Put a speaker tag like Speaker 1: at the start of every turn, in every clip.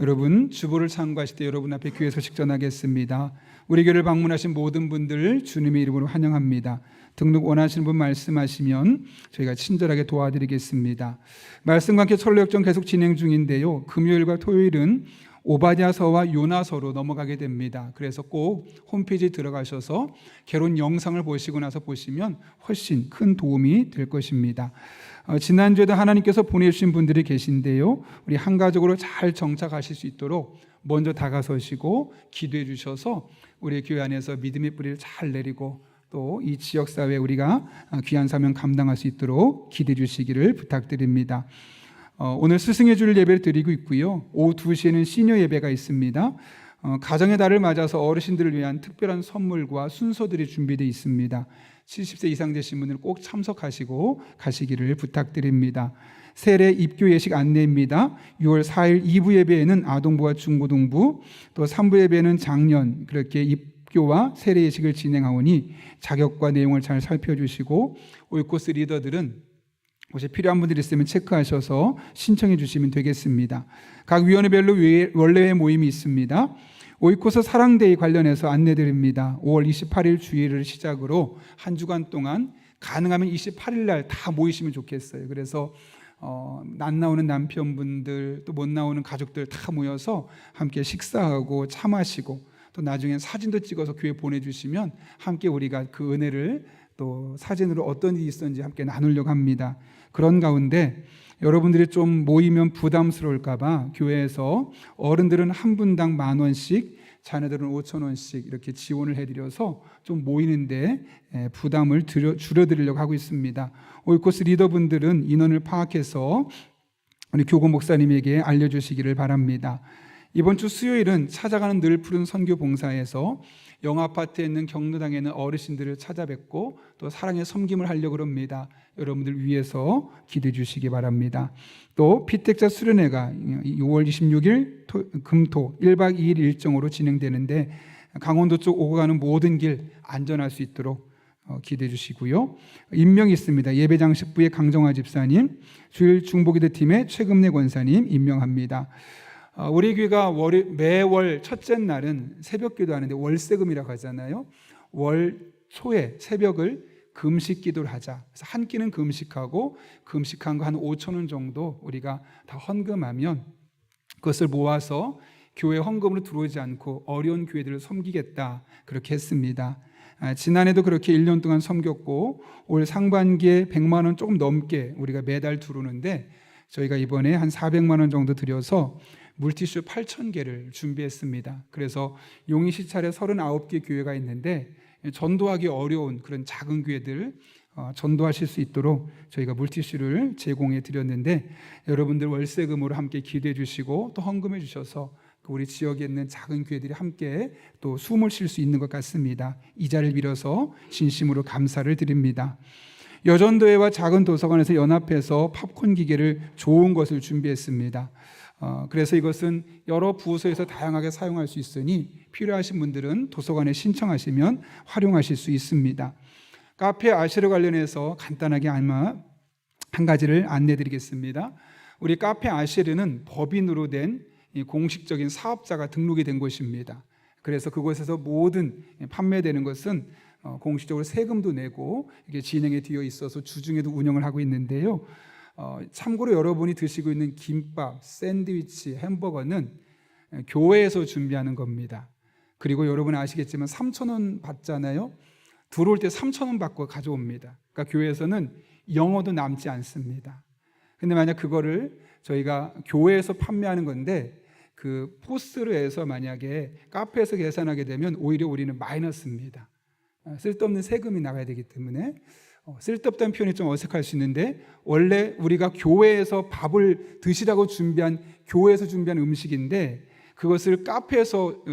Speaker 1: 여러분, 주보를 참고하실 때 여러분 앞에 교회 소식 전하겠습니다. 우리 교회를 방문하신 모든 분들 주님의 이름으로 환영합니다. 등록 원하시는 분 말씀하시면 저희가 친절하게 도와드리겠습니다. 말씀과 함께 철로역정 계속 진행 중인데요, 금요일과 토요일은 오바댜서와 요나서로 넘어가게 됩니다. 그래서 꼭 홈페이지에 들어가셔서 개론 영상을 보시고 나서 보시면 훨씬 큰 도움이 될 것입니다. 지난주에도 하나님께서 보내주신 분들이 계신데요, 우리 한가족으로 잘 정착하실 수 있도록 먼저 다가서시고 기도해 주셔서 우리 교회 안에서 믿음의 뿌리를 잘 내리고 또 이 지역사회에 우리가 귀한 사명 감당할 수 있도록 기도해 주시기를 부탁드립니다. 오늘 스승의 주일 예배를 드리고 있고요, 오후 2시에는 시니어 예배가 있습니다. 가정의 달을 맞아서 어르신들을 위한 특별한 선물과 순서들이 준비되어 있습니다. 70세 이상 되신 분들 꼭 참석하시고 가시기를 부탁드립니다. 세례 입교 예식 안내입니다. 6월 4일 2부 예배에는 아동부와 중고등부, 또 3부 예배는 작년 그렇게 입교와 세례 예식을 진행하오니 자격과 내용을 잘 살펴주시고 오이코스 리더들은 혹시 필요한 분들이 있으면 체크하셔서 신청해 주시면 되겠습니다. 각 위원회별로 원래회 모임이 있습니다. 오이코스 사랑데이 관련해서 안내드립니다. 5월 28일 주일을 시작으로 한 주간 동안 가능하면 28일 날 다 모이시면 좋겠어요. 그래서 안 나오는 남편분들 또 못 나오는 가족들 다 모여서 함께 식사하고 차 마시고 또 나중엔 사진도 찍어서 교회 보내주시면 함께 우리가 그 은혜를 또 사진으로 어떤 일이 있었는지 함께 나누려고 합니다. 그런 가운데 여러분들이 좀 모이면 부담스러울까 봐 교회에서 어른들은 한 분당 10,000원씩, 자녀들은 5,000원씩 이렇게 지원을 해드려서 좀 모이는데 부담을 줄여드리려고 하고 있습니다. 오이코스 리더분들은 인원을 파악해서 우리 교구 목사님에게 알려주시기를 바랍니다. 이번 주 수요일은 찾아가는 늘 푸른 선교 봉사에서 영아파트에 있는 경로당에 있는 어르신들을 찾아뵙고 또 사랑의 섬김을 하려고 합니다. 여러분들 위해서 기도해 주시기 바랍니다. 또 피택자 수련회가 6월 26일 금토 1박 2일 일정으로 진행되는데 강원도 쪽 오고 가는 모든 길 안전할 수 있도록 기도해 주시고요. 임명이 있습니다. 예배장식부의 강정화 집사님, 주일 중보기도 팀의 최금래 권사님 임명합니다. 우리 교회가 매월 첫째 날은 새벽 기도하는데 월세금이라고 하잖아요. 월 초에 새벽을 금식 기도를 하자. 그래서 한 끼는 금식하고 금식한 거 한 5,000원 정도 우리가 다 헌금하면 그것을 모아서 교회 헌금으로 들어오지 않고 어려운 교회들을 섬기겠다 그렇게 했습니다. 지난해도 그렇게 1년 동안 섬겼고 올 상반기에 100만 원 조금 넘게 우리가 매달 들어오는데 저희가 이번에 한 400만 원 정도 들여서 물티슈 8,000개를 준비했습니다. 그래서 용인 시찰에 39개 교회가 있는데 전도하기 어려운 그런 작은 교회들 전도하실 수 있도록 저희가 물티슈를 제공해 드렸는데 여러분들 월세금으로 함께 기도해 주시고 또 헌금해 주셔서 우리 지역에 있는 작은 교회들이 함께 또 숨을 쉴 수 있는 것 같습니다. 이 자리를 빌어서 진심으로 감사를 드립니다. 여전도회와 작은 도서관에서 연합해서 팝콘 기계를 좋은 것을 준비했습니다. 그래서 이것은 여러 부서에서 다양하게 사용할 수 있으니 필요하신 분들은 도서관에 신청하시면 활용하실 수 있습니다. 카페 아시르 관련해서 간단하게 아마 한 가지를 안내드리겠습니다. 우리 카페 아시르는 법인으로 된 공식적인 사업자가 등록이 된 곳입니다. 그래서 그곳에서 모든 판매되는 것은 공식적으로 세금도 내고 이게 진행에 되어 있어서 주중에도 운영을 하고 있는데요. 참고로 여러분이 드시고 있는 김밥, 샌드위치, 햄버거는 교회에서 준비하는 겁니다. 그리고 여러분 아시겠지만 3,000원 받잖아요. 들어올 때 3,000원 받고 가져옵니다. 그러니까 교회에서는 영어도 남지 않습니다. 근데 만약 그거를 저희가 교회에서 판매하는 건데 그 포스로 해서 만약에 카페에서 계산하게 되면 오히려 우리는 마이너스입니다. 쓸데없는 세금이 나가야 되기 때문에 쓸데없다는 표현이 좀 어색할 수 있는데 원래 우리가 교회에서 밥을 드시라고 교회에서 준비한 음식인데 그것을 카페에서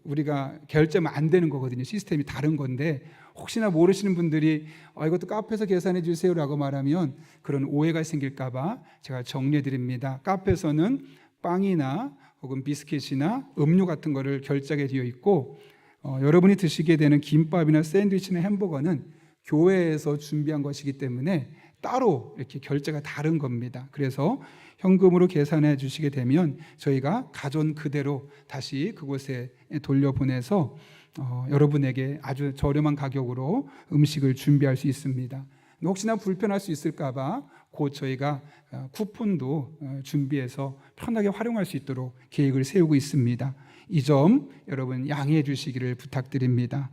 Speaker 1: 우리가 결제하면 안 되는 거거든요. 시스템이 다른 건데 혹시나 모르시는 분들이 이것도 카페에서 계산해 주세요라고 말하면 그런 오해가 생길까 봐 제가 정리해 드립니다. 카페에서는 빵이나 혹은 비스킷이나 음료 같은 거를 결제하게 되어 있고 여러분이 드시게 되는 김밥이나 샌드위치나 햄버거는 교회에서 준비한 것이기 때문에 따로 이렇게 결제가 다른 겁니다. 그래서 현금으로 계산해 주시게 되면 저희가 가져온 그대로 다시 그곳에 돌려보내서 여러분에게 아주 저렴한 가격으로 음식을 준비할 수 있습니다. 혹시나 불편할 수 있을까 봐 곧 저희가 쿠폰도 준비해서 편하게 활용할 수 있도록 계획을 세우고 있습니다. 이 점 여러분 양해해 주시기를 부탁드립니다.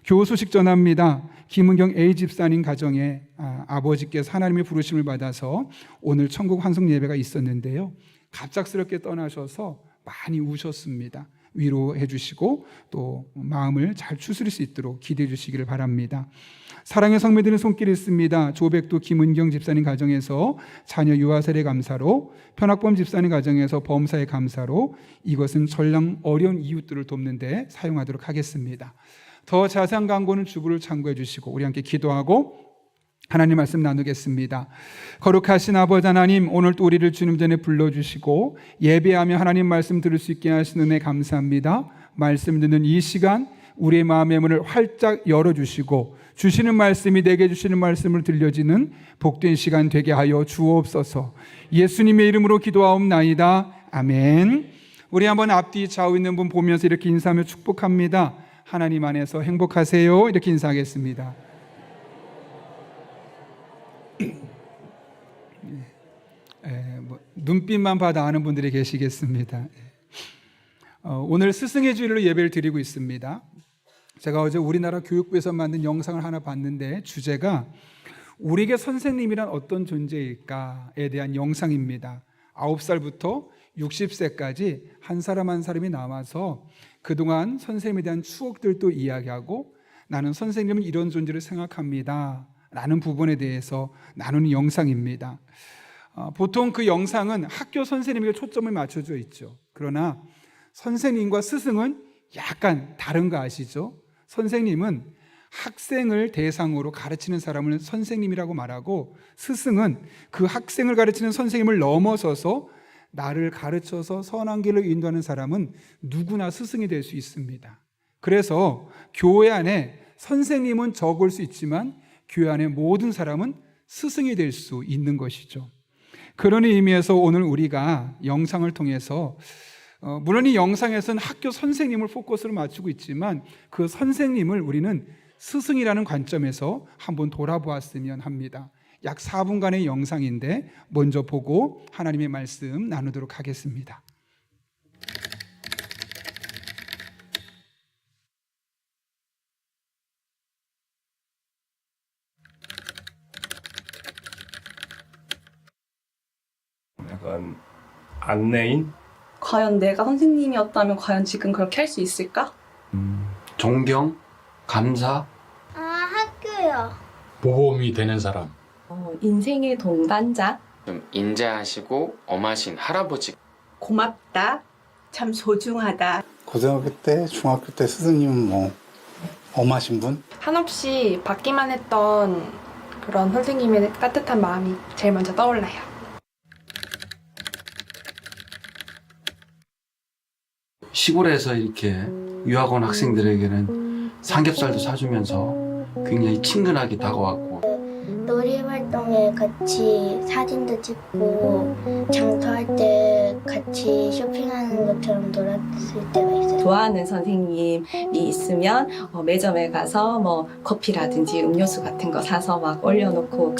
Speaker 1: 교우 소식 전합니다. 김은경 A 집사님 가정에 아버지께서 하나님의 부르심을 받아서 오늘 천국 환송 예배가 있었는데요. 갑작스럽게 떠나셔서 많이 우셨습니다. 위로해 주시고 또 마음을 잘 추스릴 수 있도록 기도해 주시기를 바랍니다. 사랑의 성매들은 손길이 있습니다. 조백도 김은경 집사님 가정에서 자녀 유아세례 감사로, 편학범 집사님 가정에서 범사의 감사로 이것은 전량 어려운 이웃들을 돕는 데 사용하도록 하겠습니다. 더 자세한 광고는 주부를 참고해 주시고 우리 함께 기도하고 하나님 말씀 나누겠습니다. 거룩하신 아버지 하나님, 오늘 또 우리를 주님 전에 불러주시고 예배하며 하나님 말씀 들을 수 있게 하시는 은혜 감사합니다. 말씀 듣는 이 시간 우리의 마음의 문을 활짝 열어주시고 주시는 말씀이 내게 주시는 말씀을 들려지는 복된 시간 되게 하여 주옵소서. 예수님의 이름으로 기도하옵나이다. 아멘. 우리 한번 앞뒤 좌우 있는 분 보면서 이렇게 인사하며 축복합니다. 하나님 안에서 행복하세요. 이렇게 인사하겠습니다. 눈빛만 봐도 아는 분들이 계시겠습니다. 오늘 스승의 주일로 예배를 드리고 있습니다. 제가 어제 우리나라 교육부에서 만든 영상을 하나 봤는데 주제가 우리에게 선생님이란 어떤 존재일까에 대한 영상입니다. 9살부터 60세까지 한 사람 한 사람이 나와서 그동안 선생님에 대한 추억들도 이야기하고 나는 선생님은 이런 존재를 생각합니다 라는 부분에 대해서 나누는 영상입니다. 보통 그 영상은 학교 선생님에게 초점을 맞춰져 있죠. 그러나 선생님과 스승은 약간 다른 거 아시죠? 선생님은 학생을 대상으로 가르치는 사람을 선생님이라고 말하고 스승은 그 학생을 가르치는 선생님을 넘어서서 나를 가르쳐서 선한 길을 인도하는 사람은 누구나 스승이 될 수 있습니다. 그래서 교회 안에 선생님은 적을 수 있지만 교회 안에 모든 사람은 스승이 될 수 있는 것이죠. 그런 의미에서 오늘 우리가 영상을 통해서 물론 이 영상에서는 학교 선생님을 포커스로 맞추고 있지만 그 선생님을 우리는 스승이라는 관점에서 한번 돌아보았으면 합니다. 약 4분간의 영상인데 먼저 보고 하나님의 말씀 나누도록 하겠습니다.
Speaker 2: 약간 안내인?
Speaker 3: 과연 내가 선생님이었다면 과연 지금 그렇게 할 수 있을까?
Speaker 4: 존경, 감사,
Speaker 5: 학교요.
Speaker 6: 모범이 되는 사람.
Speaker 3: 인생의 동반자.
Speaker 7: 좀 인자하시고 엄하신 할아버지.
Speaker 8: 고맙다. 참 소중하다.
Speaker 9: 고등학교 때, 중학교 때 스승님은 뭐 엄하신 분?
Speaker 10: 한없이 받기만 했던 그런 선생님의 따뜻한 마음이 제일 먼저 떠올라요.
Speaker 4: 시골에서 이렇게 유학 온 학생들에게는 삼겹살도 사주면서 굉장히 친근하게 다가왔고
Speaker 5: 놀이활동에 같이 사진도 찍고 장터할 때 같이 쇼핑하는 것처럼 놀았을 때가 있어요.
Speaker 3: 좋아하는 선생님이 있으면 매점에 가서 뭐 커피라든지 음료수 같은 거 사서 막 올려놓고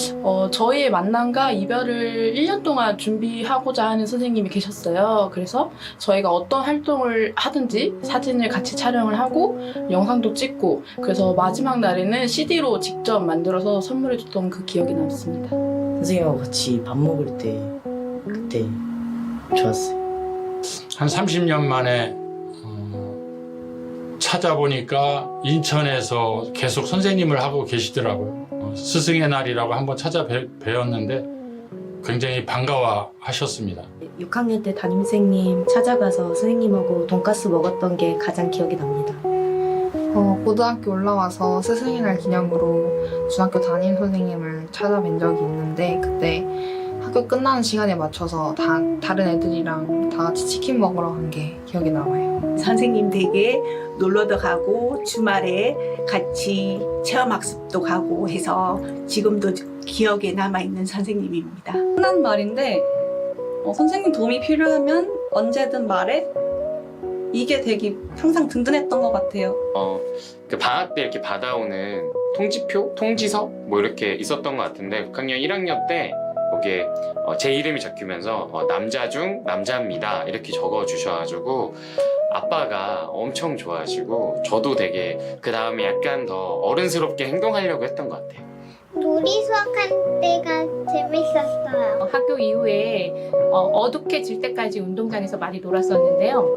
Speaker 11: 저희의 만남과 이별을 1년 동안 준비하고자 하는 선생님이 계셨어요. 그래서 저희가 어떤 활동을 하든지 사진을 같이 촬영을 하고 영상도 찍고 그래서 마지막 날에는 CD로 직접 만들어서 선물해줬던 그 기억이 남습니다.
Speaker 12: 선생님하고 같이 밥 먹을 때 그때 좋았어요.
Speaker 6: 한 30년 만에 찾아보니까 인천에서 계속 선생님을 하고 계시더라고요. 스승의 날이라고 한번 찾아뵈었는데 굉장히 반가워하셨습니다.
Speaker 12: 6학년 때 담임선생님 찾아가서 선생님하고 돈가스 먹었던 게 가장 기억이 납니다.
Speaker 10: 고등학교 올라와서 스승의 날 기념으로 중학교 담임 선생님을 찾아뵌 적이 있는데 그때 학교 끝나는 시간에 맞춰서 다른 애들이랑 다 같이 치킨 먹으러 간 게 기억에 남아요.
Speaker 8: 선생님 댁에 놀러도 가고 주말에 같이 체험학습도 가고 해서 지금도 기억에 남아있는 선생님입니다.
Speaker 3: 흔한 말인데 선생님 도움이 필요하면 언제든 말해. 이게 되게 항상 든든했던 것 같아요.
Speaker 7: 그 방학 때 이렇게 받아오는 통지표, 통지서 뭐 이렇게 있었던 것 같은데 6학년 1학년 때 거기에 제 이름이 적히면서 남자 중 남자입니다 이렇게 적어주셔가지고 아빠가 엄청 좋아하시고 저도 되게 그 다음에 약간 더 어른스럽게 행동하려고 했던 것 같아요.
Speaker 5: 놀이 수학할 때가 재밌었어요.
Speaker 11: 학교 이후에 어둑해질 때까지 운동장에서 많이 놀았었는데요.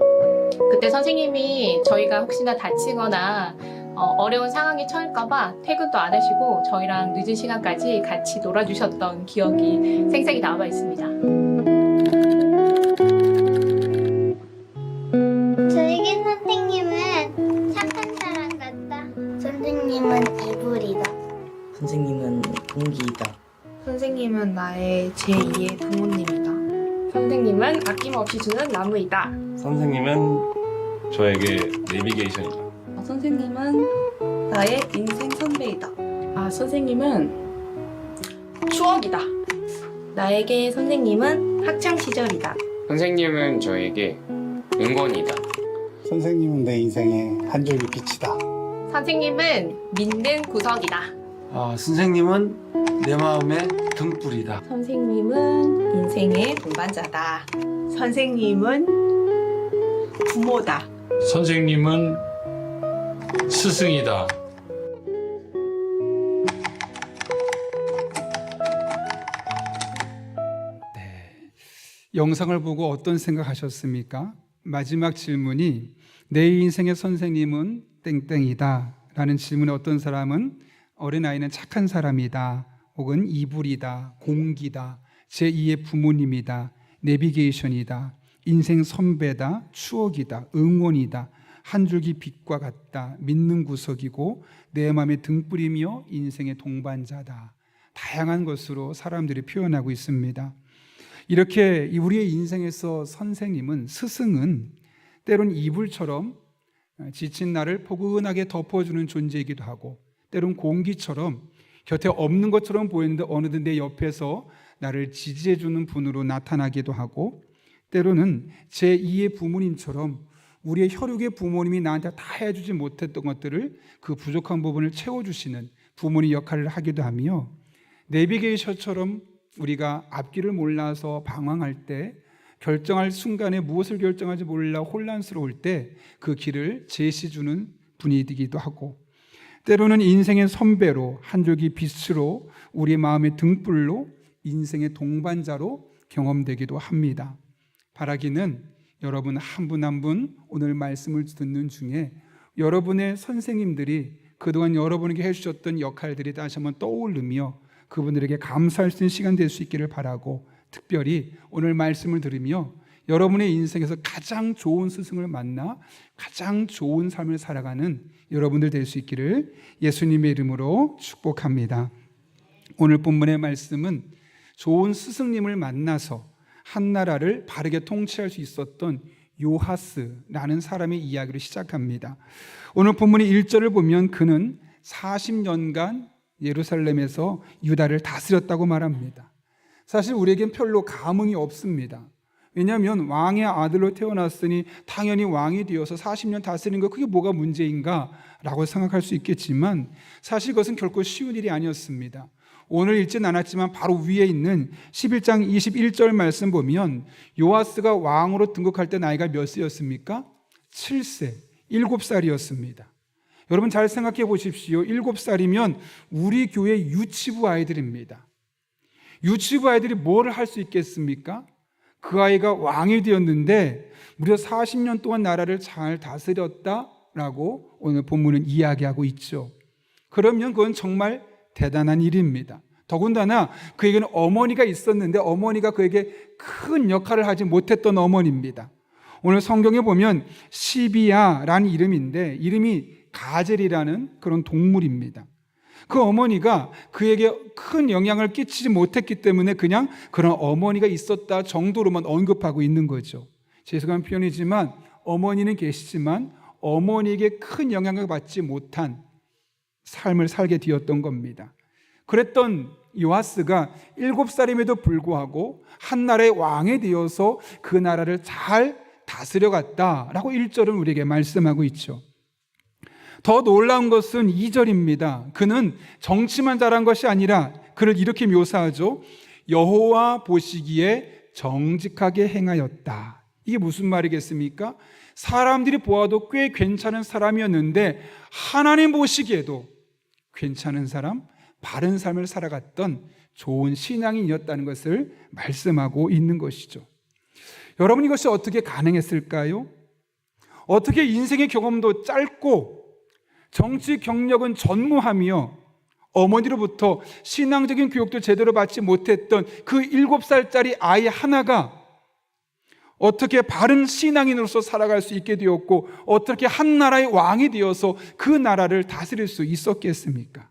Speaker 11: 그때 선생님이 저희가 혹시나 다치거나 어려운 상황에 처할까봐 퇴근도 안 하시고 저희랑 늦은 시간까지 같이 놀아주셨던 기억이 생생히 남아 있습니다.
Speaker 5: 저에게 선생님은 착한 사람 같다. 선생님은 이불이다.
Speaker 12: 선생님은 동기이다.
Speaker 10: 선생님은 나의 제2의 부모님이다. 선생님은 아낌없이 주는 나무이다.
Speaker 2: 선생님은 저에게 내비게이션이다.
Speaker 3: 선생님은 나의 인생 선배이다.
Speaker 11: 선생님은 추억이다.
Speaker 12: 나에게 선생님은 학창시절이다.
Speaker 7: 선생님은 저에게 응원이다.
Speaker 9: 선생님은 내 인생의 한 줄기 빛이다.
Speaker 11: 선생님은 믿는 구석이다.
Speaker 4: 선생님은 내 마음의 등불이다.
Speaker 3: 선생님은 인생의 동반자다.
Speaker 8: 선생님은 부모다.
Speaker 6: 선생님은 스승이다.
Speaker 1: 영상을 보고 어떤 생각하셨습니까? 마지막 질문이 내 인생의 선생님은 땡땡이다 라는 질문에 어떤 사람은 어린아이는 착한 사람이다 혹은 이불이다, 공기다, 제2의 부모님이다, 내비게이션이다, 인생 선배다, 추억이다, 응원이다, 한 줄기 빛과 같다, 믿는 구석이고 내 마음의 등불이며 인생의 동반자다. 다양한 것으로 사람들이 표현하고 있습니다. 이렇게 우리의 인생에서 선생님은, 스승은 때론 이불처럼 지친 나를 포근하게 덮어주는 존재이기도 하고 때론 공기처럼 곁에 없는 것처럼 보이는데 어느덧 내 옆에서 나를 지지해주는 분으로 나타나기도 하고 때로는 제2의 부모님처럼 우리의 혈육의 부모님이 나한테 다 해주지 못했던 것들을 그 부족한 부분을 채워주시는 부모님 역할을 하기도 하며 내비게이션처럼 우리가 앞길을 몰라서 방황할 때 결정할 순간에 무엇을 결정할지 몰라 혼란스러울 때 그 길을 제시주는 분이 되기도 하고 때로는 인생의 선배로 한 줄기 빛으로 우리 마음의 등불로 인생의 동반자로 경험되기도 합니다. 바라기는 여러분 한 분 한 분 오늘 말씀을 듣는 중에 여러분의 선생님들이 그동안 여러분에게 해주셨던 역할들이 다시 한번 떠오르며 그분들에게 감사할 수 있는 시간 될 수 있기를 바라고 특별히 오늘 말씀을 들으며 여러분의 인생에서 가장 좋은 스승을 만나 가장 좋은 삶을 살아가는 여러분들 될 수 있기를 예수님의 이름으로 축복합니다. 오늘 본문의 말씀은 좋은 스승님을 만나서 한 나라를 바르게 통치할 수 있었던 요하스라는 사람의 이야기를 시작합니다. 오늘 본문의 1절을 보면 그는 40년간 예루살렘에서 유다를 다스렸다고 말합니다. 사실 우리에겐 별로 감흥이 없습니다. 왜냐하면 왕의 아들로 태어났으니 당연히 왕이 되어서 40년 다스리는 거 그게 뭐가 문제인가 라고 생각할 수 있겠지만 사실 그것은 결코 쉬운 일이 아니었습니다. 오늘 읽진 않았지만 바로 위에 있는 11장 21절 말씀 보면 요아스가 왕으로 등극할 때 나이가 몇 세였습니까? 7세, 7살이었습니다. 여러분 잘 생각해 보십시오. 7살이면 우리 교회 유치부 아이들입니다. 유치부 아이들이 뭘 할 수 있겠습니까? 그 아이가 왕이 되었는데 무려 40년 동안 나라를 잘 다스렸다라고 오늘 본문은 이야기하고 있죠. 그러면 그건 정말 대단한 일입니다. 더군다나 그에게는 어머니가 있었는데 어머니가 그에게 큰 역할을 하지 못했던 어머니입니다. 오늘 성경에 보면 시비야라는 이름인데 이름이 가젤이라는 그런 동물입니다. 그 어머니가 그에게 큰 영향을 끼치지 못했기 때문에 그냥 그런 어머니가 있었다 정도로만 언급하고 있는 거죠. 죄송한 표현이지만 어머니는 계시지만 어머니에게 큰 영향을 받지 못한 삶을 살게 되었던 겁니다. 그랬던 요아스가 7살임에도 불구하고 한 나라의 왕이 되어서 그 나라를 잘 다스려갔다라고 1절은 우리에게 말씀하고 있죠. 더 놀라운 것은 2절입니다. 그는 정치만 잘한 것이 아니라 그를 이렇게 묘사하죠. 여호와 보시기에 정직하게 행하였다. 이게 무슨 말이겠습니까? 사람들이 보아도 꽤 괜찮은 사람이었는데 하나님 보시기에도 괜찮은 사람, 바른 삶을 살아갔던 좋은 신앙인이었다는 것을 말씀하고 있는 것이죠. 여러분, 이것이 어떻게 가능했을까요? 어떻게 인생의 경험도 짧고 정치 경력은 전무하며 어머니로부터 신앙적인 교육도 제대로 받지 못했던 그 7살짜리 아이 하나가 어떻게 바른 신앙인으로서 살아갈 수 있게 되었고 어떻게 한 나라의 왕이 되어서 그 나라를 다스릴 수 있었겠습니까?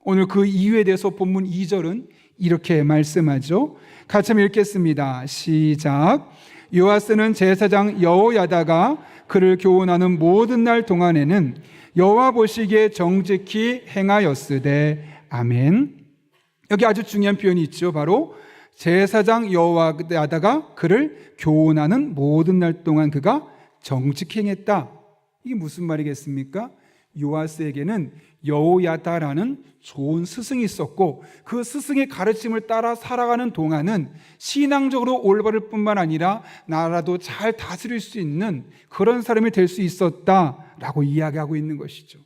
Speaker 1: 오늘 그 이유에 대해서 본문 2절은 이렇게 말씀하죠. 같이 한번 읽겠습니다. 시작. 요아스는 제사장 여호야다가 그를 교훈하는 모든 날 동안에는 여호와 보시기에 정직히 행하였으되. 아멘. 여기 아주 중요한 표현이 있죠. 바로 제사장 여호야다가 그를 교훈하는 모든 날 동안 그가 정직히 행했다. 이게 무슨 말이겠습니까? 요아스에게는 여호야다라는 좋은 스승이 있었고 그 스승의 가르침을 따라 살아가는 동안은 신앙적으로 올바를 뿐만 아니라 나라도 잘 다스릴 수 있는 그런 사람이 될 수 있었다라고 이야기하고 있는 것이죠.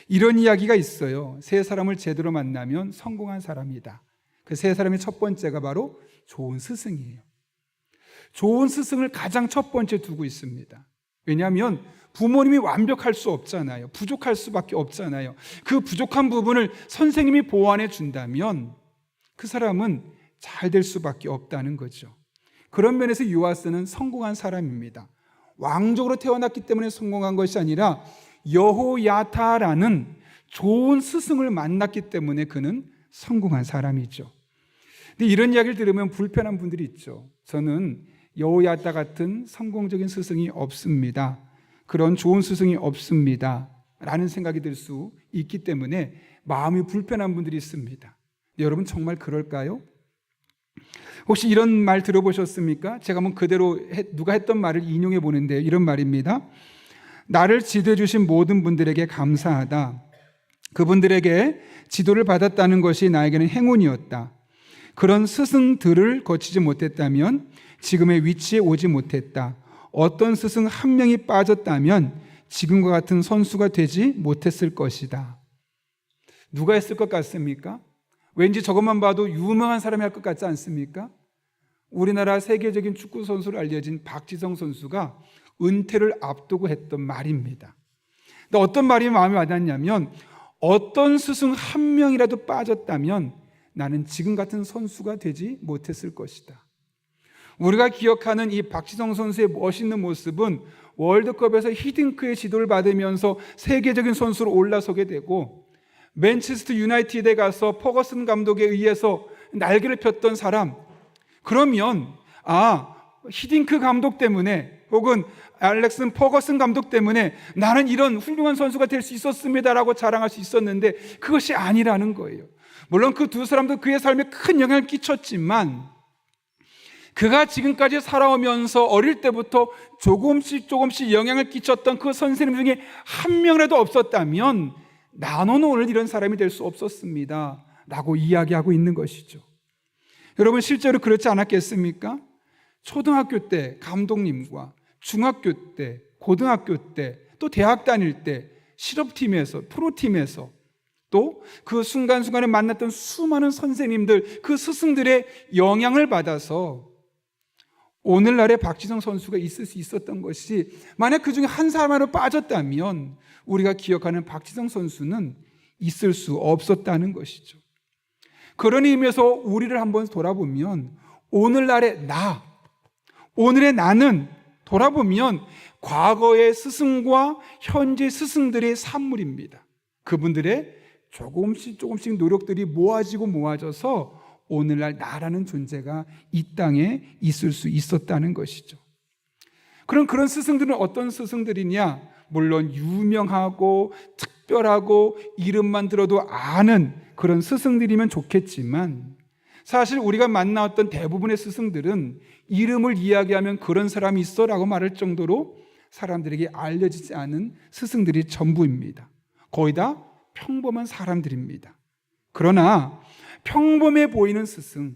Speaker 1: 이런 이야기가 있어요. 세 사람을 제대로 만나면 성공한 사람이다. 그 세 사람의 첫 번째가 바로 좋은 스승이에요. 좋은 스승을 가장 첫 번째 두고 있습니다. 왜냐하면 부모님이 완벽할 수 없잖아요. 부족할 수밖에 없잖아요. 그 부족한 부분을 선생님이 보완해 준다면 그 사람은 잘 될 수밖에 없다는 거죠. 그런 면에서 요아스는 성공한 사람입니다. 왕족으로 태어났기 때문에 성공한 것이 아니라 여호야다라는 좋은 스승을 만났기 때문에 그는 성공한 사람이죠. 근데 이런 이야기를 들으면 불편한 분들이 있죠. 저는 여호야다 같은 성공적인 스승이 없습니다. 그런 좋은 스승이 없습니다. 라는 생각이 들 수 있기 때문에 마음이 불편한 분들이 있습니다. 여러분 정말 그럴까요? 혹시 이런 말 들어보셨습니까? 제가 한번 그대로 누가 했던 말을 인용해 보는데 이런 말입니다. 나를 지도해 주신 모든 분들에게 감사하다. 그분들에게 지도를 받았다는 것이 나에게는 행운이었다. 그런 스승들을 거치지 못했다면 지금의 위치에 오지 못했다. 어떤 스승 한 명이 빠졌다면 지금과 같은 선수가 되지 못했을 것이다. 누가 했을 것 같습니까? 왠지 저것만 봐도 유명한 사람이 할 것 같지 않습니까? 우리나라 세계적인 축구 선수로 알려진 박지성 선수가 은퇴를 앞두고 했던 말입니다. 근데 어떤 말이 마음에 와닿냐면 어떤 스승 한 명이라도 빠졌다면 나는 지금 같은 선수가 되지 못했을 것이다. 우리가 기억하는 이 박지성 선수의 멋있는 모습은 월드컵에서 히딩크의 지도를 받으면서 세계적인 선수로 올라서게 되고 맨체스터 유나이티드에 가서 퍼거슨 감독에 의해서 날개를 폈던 사람, 그러면 히딩크 감독 때문에 혹은 알렉슨 퍼거슨 감독 때문에 나는 이런 훌륭한 선수가 될 수 있었습니다라고 자랑할 수 있었는데 그것이 아니라는 거예요. 물론 그 두 사람도 그의 삶에 큰 영향을 끼쳤지만 그가 지금까지 살아오면서 어릴 때부터 조금씩 영향을 끼쳤던 그 선생님 중에 한 명이라도 없었다면 나는 오늘 이런 사람이 될 수 없었습니다 라고 이야기하고 있는 것이죠. 여러분 실제로 그렇지 않았겠습니까? 초등학교 때 감독님과 중학교 때, 고등학교 때, 또 대학 다닐 때 실업팀에서, 프로팀에서 또 그 순간순간에 만났던 수많은 선생님들, 그 스승들의 영향을 받아서 오늘날의 박지성 선수가 있을 수 있었던 것이, 만약 그 중에 한 사람으로 빠졌다면 우리가 기억하는 박지성 선수는 있을 수 없었다는 것이죠. 그런 의미에서 우리를 한번 돌아보면 오늘날의 오늘의 나는 돌아보면 과거의 스승과 현재 스승들의 산물입니다. 그분들의 조금씩 노력들이 모아져서 오늘날 나라는 존재가 이 땅에 있을 수 있었다는 것이죠. 그런 스승들은 어떤 스승들이냐? 물론 유명하고 특별하고 이름만 들어도 아는 그런 스승들이면 좋겠지만, 사실 우리가 만나왔던 대부분의 스승들은 이름을 이야기하면 그런 사람이 있어 라고 말할 정도로 사람들에게 알려지지 않은 스승들이 전부입니다. 거의 다 평범한 사람들입니다. 그러나 평범해 보이는 스승,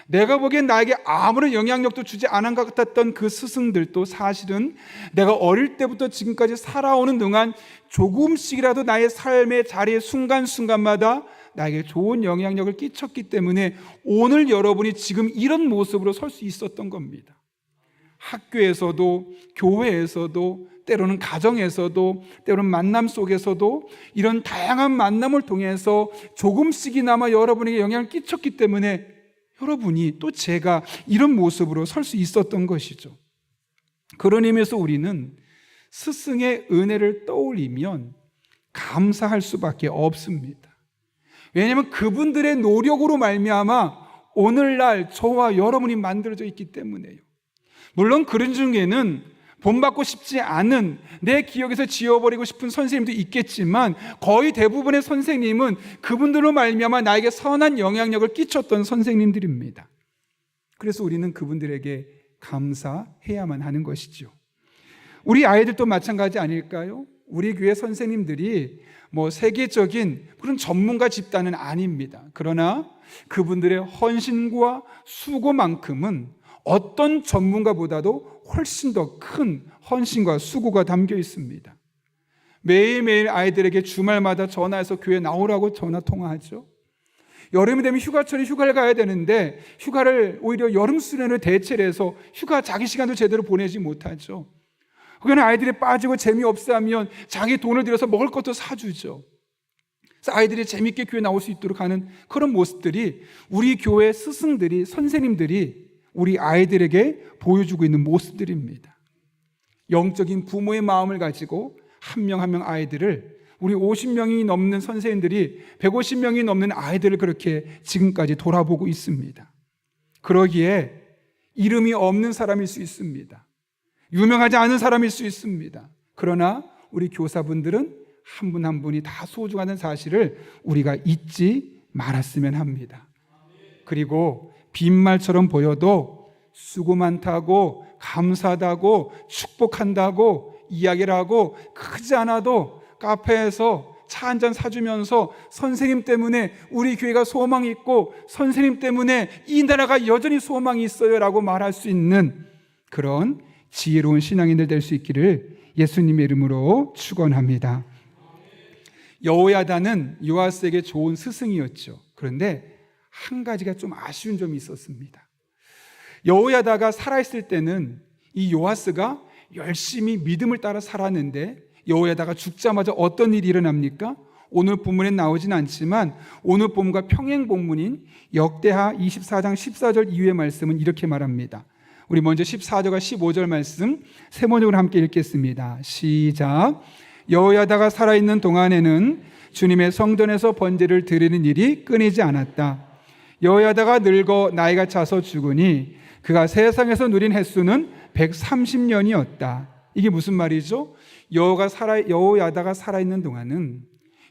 Speaker 1: 내가 보기엔 나에게 아무런 영향력도 주지 않은 것 같았던 그 스승들도 사실은 내가 어릴 때부터 지금까지 살아오는 동안 조금씩이라도 나의 삶의 자리의 순간순간마다 나에게 좋은 영향력을 끼쳤기 때문에 오늘 여러분이 지금 이런 모습으로 설 수 있었던 겁니다. 학교에서도, 교회에서도, 때로는 가정에서도, 때로는 만남 속에서도 이런 다양한 만남을 통해서 조금씩이나마 여러분에게 영향을 끼쳤기 때문에 여러분이 또 제가 이런 모습으로 설 수 있었던 것이죠. 그런 의미에서 우리는 스승의 은혜를 떠올리면 감사할 수밖에 없습니다. 왜냐하면 그분들의 노력으로 말미암아 오늘날 저와 여러분이 만들어져 있기 때문에요. 물론 그런 중에는 본받고 싶지 않은, 내 기억에서 지워버리고 싶은 선생님도 있겠지만 거의 대부분의 선생님은 그분들로 말미암아 나에게 선한 영향력을 끼쳤던 선생님들입니다. 그래서 우리는 그분들에게 감사해야만 하는 것이죠. 우리 아이들도 마찬가지 아닐까요? 우리 교회 선생님들이 세계적인 그런 전문가 집단은 아닙니다. 그러나 그분들의 헌신과 수고만큼은 어떤 전문가보다도 훨씬 더 큰 헌신과 수고가 담겨 있습니다. 매일매일 아이들에게 주말마다 전화해서 교회 나오라고 전화 통화하죠. 여름이 되면 휴가철에 휴가를 가야 되는데 휴가를 오히려 여름 수련을 대체를 해서 휴가 자기 시간도 제대로 보내지 못하죠. 그러나 아이들이 빠지고 재미없어 하면 자기 돈을 들여서 먹을 것도 사주죠. 그래서 아이들이 재밌게 교회 나올 수 있도록 하는 그런 모습들이 우리 교회 스승들이, 선생님들이 우리 아이들에게 보여주고 있는 모습들입니다. 영적인 부모의 마음을 가지고 한 명 한 명 아이들을, 우리 50명이 넘는 선생님들이 150명이 넘는 아이들을 그렇게 지금까지 돌아보고 있습니다. 그러기에 이름이 없는 사람일 수 있습니다. 유명하지 않은 사람일 수 있습니다. 그러나 우리 교사분들은 한 분 한 분이 다 소중하다는 사실을 우리가 잊지 말았으면 합니다. 그리고 빈말처럼 보여도 수고 많다고, 감사하다고, 축복한다고 이야기를 하고 크지 않아도 카페에서 차 한잔 사주면서 선생님 때문에 우리 교회가 소망이 있고 선생님 때문에 이 나라가 여전히 소망이 있어요 라고 말할 수 있는 그런 지혜로운 신앙인들 될 수 있기를 예수님의 이름으로 축원합니다. 여호야다는 요아스에게 좋은 스승이었죠. 그런데 한 가지가 좀 아쉬운 점이 있었습니다. 여호야다가 살아있을 때는 이 요아스가 열심히 믿음을 따라 살았는데 여호야다가 죽자마자 어떤 일이 일어납니까? 오늘 본문에 나오진 않지만 오늘 본문과 평행 본문인 역대하 24장 14절 이후의 말씀은 이렇게 말합니다. 우리 먼저 14절과 15절 말씀 세번역으로 함께 읽겠습니다. 시작. 여호야다가 살아있는 동안에는 주님의 성전에서 번제를 드리는 일이 끊이지 않았다. 여호야다가 늙어 나이가 차서 죽으니 그가 세상에서 누린 횟수는 130년이었다. 이게 무슨 말이죠? 여호야다가 살아있는 동안은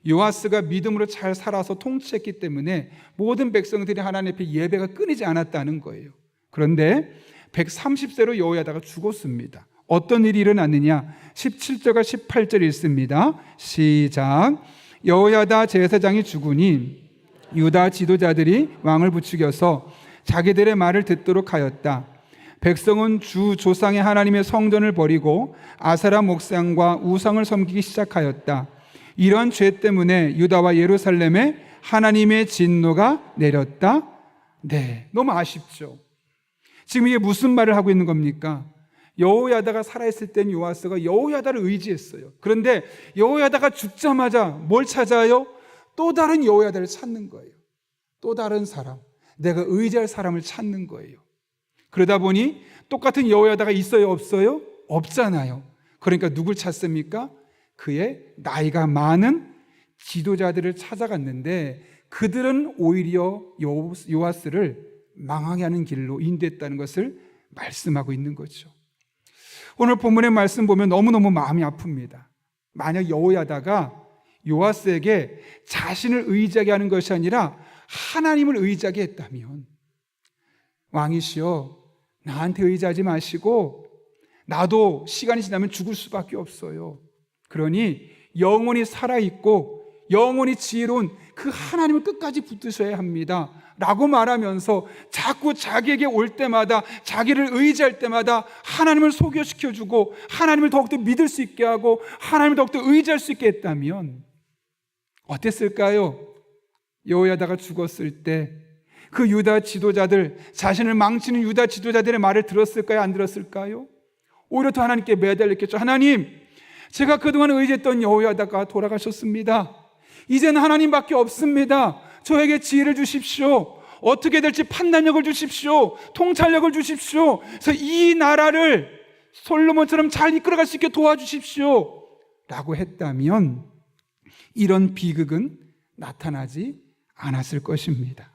Speaker 1: 요아스가 믿음으로 잘 살아서 통치했기 때문에 모든 백성들이 하나님 앞에 예배가 끊이지 않았다는 거예요. 그런데 130세로 여호야다가 죽었습니다. 어떤 일이 일어났느냐? 17절과 18절 읽습니다. 시작. 여호야다 제사장이 죽으니 유다 지도자들이 왕을 부추겨서 자기들의 말을 듣도록 하였다. 백성은 주 조상의 하나님의 성전을 버리고 아세라 목상과 우상을 섬기기 시작하였다. 이런 죄 때문에 유다와 예루살렘에 하나님의 진노가 내렸다. 네, 너무 아쉽죠. 지금 이게 무슨 말을 하고 있는 겁니까? 여호야다가 살아있을 땐 요아스가 여호야다를 의지했어요. 그런데 여호야다가 죽자마자 뭘 찾아요? 또 다른 여호야다를 찾는 거예요. 또 다른 사람, 내가 의지할 사람을 찾는 거예요. 그러다 보니 똑같은 여호야다가 있어요, 없어요? 없잖아요. 그러니까 누굴 찾습니까? 그의 나이가 많은 지도자들을 찾아갔는데 그들은 오히려 요아스를 망하게 하는 길로 인도했다는 것을 말씀하고 있는 거죠. 오늘 본문의 말씀 보면 너무너무 마음이 아픕니다. 만약 여호야다가 요아스에게 자신을 의지하게 하는 것이 아니라 하나님을 의지하게 했다면, 왕이시여 나한테 의지하지 마시고 나도 시간이 지나면 죽을 수밖에 없어요. 그러니 영원히 살아있고 영원히 지혜로운 그 하나님을 끝까지 붙드셔야 합니다 라고 말하면서 자꾸 자기에게 올 때마다, 자기를 의지할 때마다 하나님을 소개시켜주고 하나님을 더욱더 믿을 수 있게 하고 하나님을 더욱더 의지할 수 있게 했다면 어땠을까요? 여호야다가 죽었을 때 그 유다 지도자들, 자신을 망치는 유다 지도자들의 말을 들었을까요? 안 들었을까요? 오히려 더 하나님께 매달렸겠죠. 하나님, 제가 그동안 의지했던 여호야다가 돌아가셨습니다. 이제는 하나님밖에 없습니다. 저에게 지혜를 주십시오. 어떻게 될지 판단력을 주십시오. 통찰력을 주십시오. 그래서 이 나라를 솔로몬처럼 잘 이끌어갈 수 있게 도와주십시오 라고 했다면 이런 비극은 나타나지 않았을 것입니다.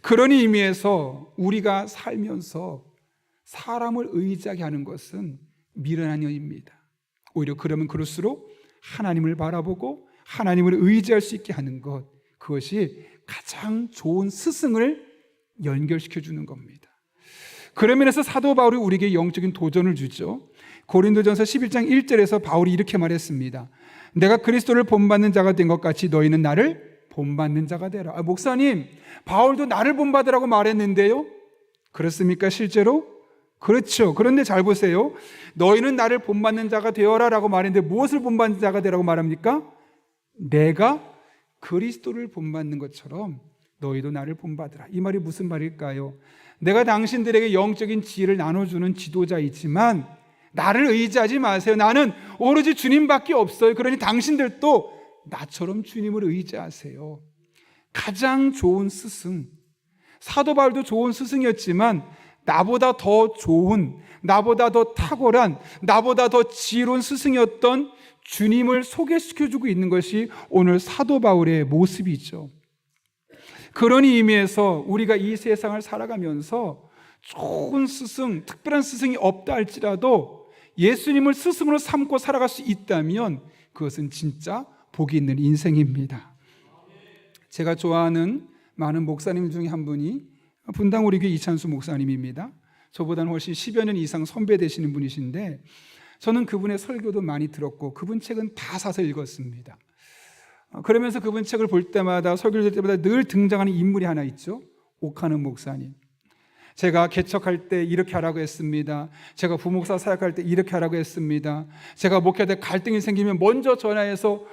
Speaker 1: 그런 의미에서 우리가 살면서 사람을 의지하게 하는 것은 미련한 일입니다. 오히려 그러면 그럴수록 하나님을 바라보고 하나님을 의지할 수 있게 하는 것, 그것이 가장 좋은 스승을 연결시켜 주는 겁니다. 그런 면에서 사도 바울이 우리에게 영적인 도전을 주죠. 고린도전서 11장 1절에서 바울이 이렇게 말했습니다. 내가 그리스도를 본받는 자가 된 것 같이 너희는 나를 본받는 자가 되라. 목사님, 바울도 나를 본받으라고 말했는데요, 그렇습니까 실제로? 그렇죠. 그런데 잘 보세요. 너희는 나를 본받는 자가 되어라 라고 말했는데 무엇을 본받는 자가 되라고 말합니까? 내가 그리스도를 본받는 것처럼 너희도 나를 본받으라. 이 말이 무슨 말일까요? 내가 당신들에게 영적인 지혜를 나눠주는 지도자이지만 나를 의지하지 마세요. 나는 오로지 주님밖에 없어요. 그러니 당신들도 나처럼 주님을 의지하세요. 가장 좋은 스승, 사도 바울도 좋은 스승이었지만 나보다 더 좋은, 나보다 더 탁월한, 나보다 더 지혜로운 스승이었던 주님을 소개시켜주고 있는 것이 오늘 사도 바울의 모습이죠. 그런 의미에서 우리가 이 세상을 살아가면서 좋은 스승, 특별한 스승이 없다 할지라도 예수님을 스승으로 삼고 살아갈 수 있다면 그것은 진짜 복이 있는 인생입니다. 제가 좋아하는 많은 목사님 중에 한 분이 분당 우리 교회 이찬수 목사님입니다. 저보다는 훨씬 10여 년 이상 선배 되시는 분이신데 저는 그분의 설교도 많이 들었고 그분 책은 다 사서 읽었습니다. 그러면서 그분 책을 볼 때마다, 설교를 들 때마다 늘 등장하는 인물이 하나 있죠. 옥하는 목사님. 제가 개척할 때 이렇게 하라고 했습니다. 제가 부목사 사역할 때 이렇게 하라고 했습니다. 제가 목회할 때 갈등이 생기면 먼저 전화해서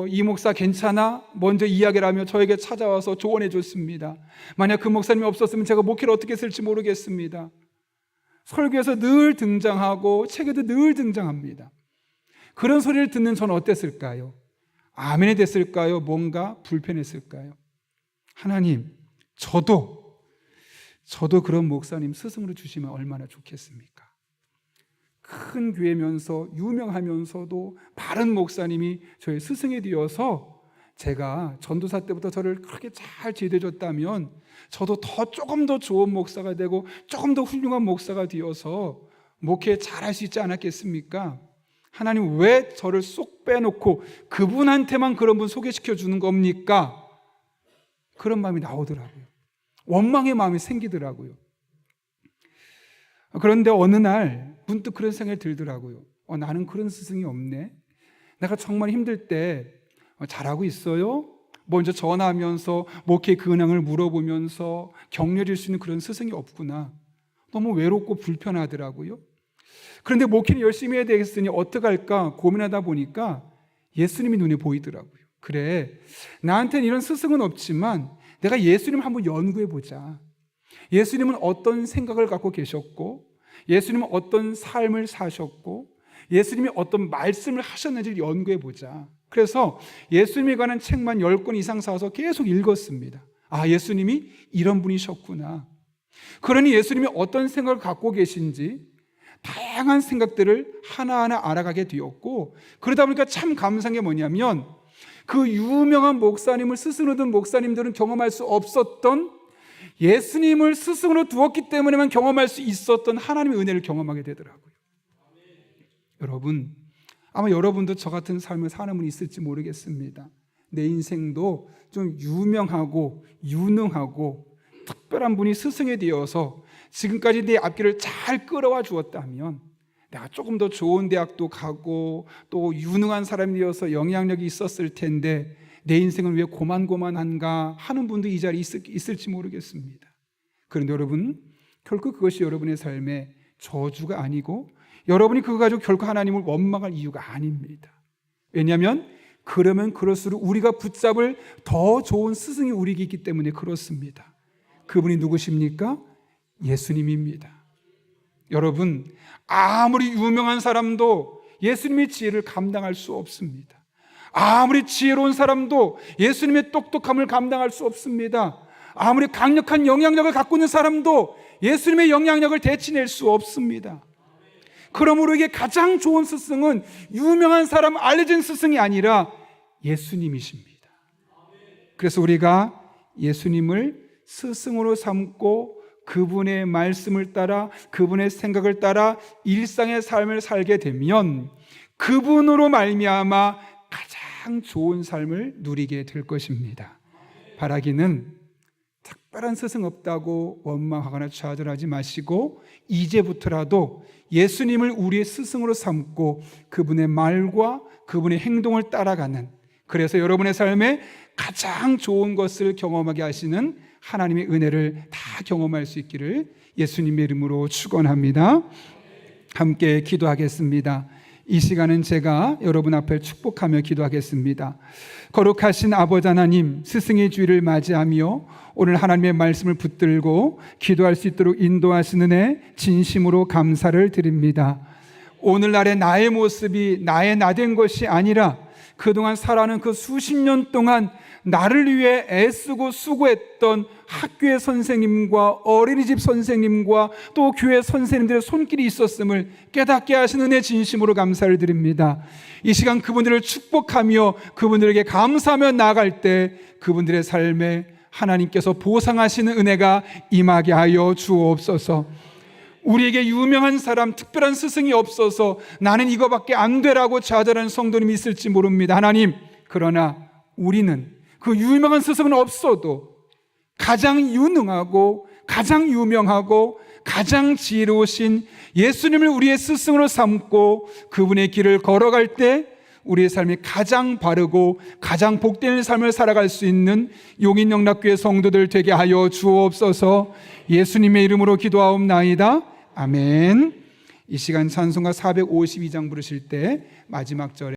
Speaker 1: 이 목사 괜찮아? 먼저 이야기를 하며 저에게 찾아와서 조언해 줬습니다. 만약 그 목사님이 없었으면 제가 목회를 어떻게 했을지 모르겠습니다. 설교에서 늘 등장하고 책에도 늘 등장합니다. 그런 소리를 듣는 저는 어땠을까요? 아멘이 됐을까요? 뭔가 불편했을까요? 하나님, 저도 그런 목사님 스승으로 주시면 얼마나 좋겠습니까? 큰 교회면서 유명하면서도 바른 목사님이 저의 스승이 되어서 제가 전도사 때부터 저를 그렇게 잘 지도해 줬다면 저도 조금 더 좋은 목사가 되고 조금 더 훌륭한 목사가 되어서 목회 잘할 수 있지 않았겠습니까? 하나님 왜 저를 쏙 빼놓고 그분한테만 그런 분 소개시켜 주는 겁니까? 그런 마음이 나오더라고요. 원망의 마음이 생기더라고요. 그런데 어느 날 문득 그런 생각이 들더라고요. 나는 그런 스승이 없네. 내가 정말 힘들 때 잘하고 있어요? 먼저 전화하면서 목회 근황을 물어보면서 격려해 줄 수 있는 그런 스승이 없구나. 너무 외롭고 불편하더라고요. 그런데 목회를 열심히 해야 되겠으니 어떡할까 고민하다 보니까 예수님이 눈에 보이더라고요. 그래, 나한테는 이런 스승은 없지만 내가 예수님을 한번 연구해 보자. 예수님은 어떤 생각을 갖고 계셨고 예수님은 어떤 삶을 사셨고 예수님이 어떤 말씀을 하셨는지를 연구해 보자. 그래서 예수님에 관한 책만 10권 이상 사서 계속 읽었습니다. 예수님이 이런 분이셨구나. 그러니 예수님이 어떤 생각을 갖고 계신지 다양한 생각들을 하나하나 알아가게 되었고, 그러다 보니까 참 감사한 게 뭐냐면 그 유명한 목사님을 스승으로 둔 목사님들은 경험할 수 없었던, 예수님을 스승으로 두었기 때문에만 경험할 수 있었던 하나님의 은혜를 경험하게 되더라고요. 여러분, 아마 여러분도 저 같은 삶을 사는 분이 있을지 모르겠습니다. 내 인생도 좀 유명하고 유능하고 특별한 분이 스승이 되어서 지금까지 내 앞길을 잘 끌어와 주었다면, 내가 조금 더 좋은 대학도 가고 또 유능한 사람이 되어서 영향력이 있었을 텐데 내 인생은 왜 고만고만한가 하는 분도 이 자리에 있을지 모르겠습니다. 그런데 여러분, 결코 그것이 여러분의 삶의 저주가 아니고 여러분이 그거 가지고 결코 하나님을 원망할 이유가 아닙니다. 왜냐하면 그러면 그럴수록 우리가 붙잡을 더 좋은 스승이 우리에게 있기 때문에 그렇습니다. 그분이 누구십니까? 예수님입니다. 여러분, 아무리 유명한 사람도 예수님의 지혜를 감당할 수 없습니다. 아무리 지혜로운 사람도 예수님의 똑똑함을 감당할 수 없습니다. 아무리 강력한 영향력을 갖고 있는 사람도 예수님의 영향력을 대치낼 수 없습니다. 그러므로 이게 가장 좋은 스승은 유명한 사람, 알려진 스승이 아니라 예수님이십니다. 그래서 우리가 예수님을 스승으로 삼고 그분의 말씀을 따라, 그분의 생각을 따라 일상의 삶을 살게 되면 그분으로 말미암아 가장 좋은 삶을 누리게 될 것입니다. 바라기는 특별한 스승 없다고 원망하거나 좌절하지 마시고 이제부터라도 예수님을 우리의 스승으로 삼고 그분의 말과 그분의 행동을 따라가는, 그래서 여러분의 삶에 가장 좋은 것을 경험하게 하시는 하나님의 은혜를 다 경험할 수 있기를 예수님의 이름으로 축원합니다. 함께 기도하겠습니다. 이 시간은 제가 여러분 앞에 축복하며 기도하겠습니다. 거룩하신 아버지 하나님, 스승의 주일을 맞이하며 오늘 하나님의 말씀을 붙들고 기도할 수 있도록 인도하시는 애 진심으로 감사를 드립니다. 오늘날의 나의 모습이 나의 나된 것이 아니라 그동안 살아가는 그 수십 년 동안 나를 위해 애쓰고 수고했던 학교의 선생님과 어린이집 선생님과 또 교회 선생님들의 손길이 있었음을 깨닫게 하시는 은혜 진심으로 감사를 드립니다. 이 시간 그분들을 축복하며 그분들에게 감사하며 나아갈 때 그분들의 삶에 하나님께서 보상하시는 은혜가 임하게 하여 주옵소서. 우리에게 유명한 사람, 특별한 스승이 없어서 나는 이거밖에 안 되라고 좌절하는 성도님이 있을지 모릅니다. 하나님, 그러나 우리는 그 유명한 스승은 없어도 가장 유능하고 가장 유명하고 가장 지혜로우신 예수님을 우리의 스승으로 삼고 그분의 길을 걸어갈 때 우리의 삶이 가장 바르고 가장 복된 삶을 살아갈 수 있는 용인영락교회 성도들 되게 하여 주옵소서. 예수님의 이름으로 기도하옵나이다. 아멘. 이 시간 찬송가 452장 부르실 때 마지막 절에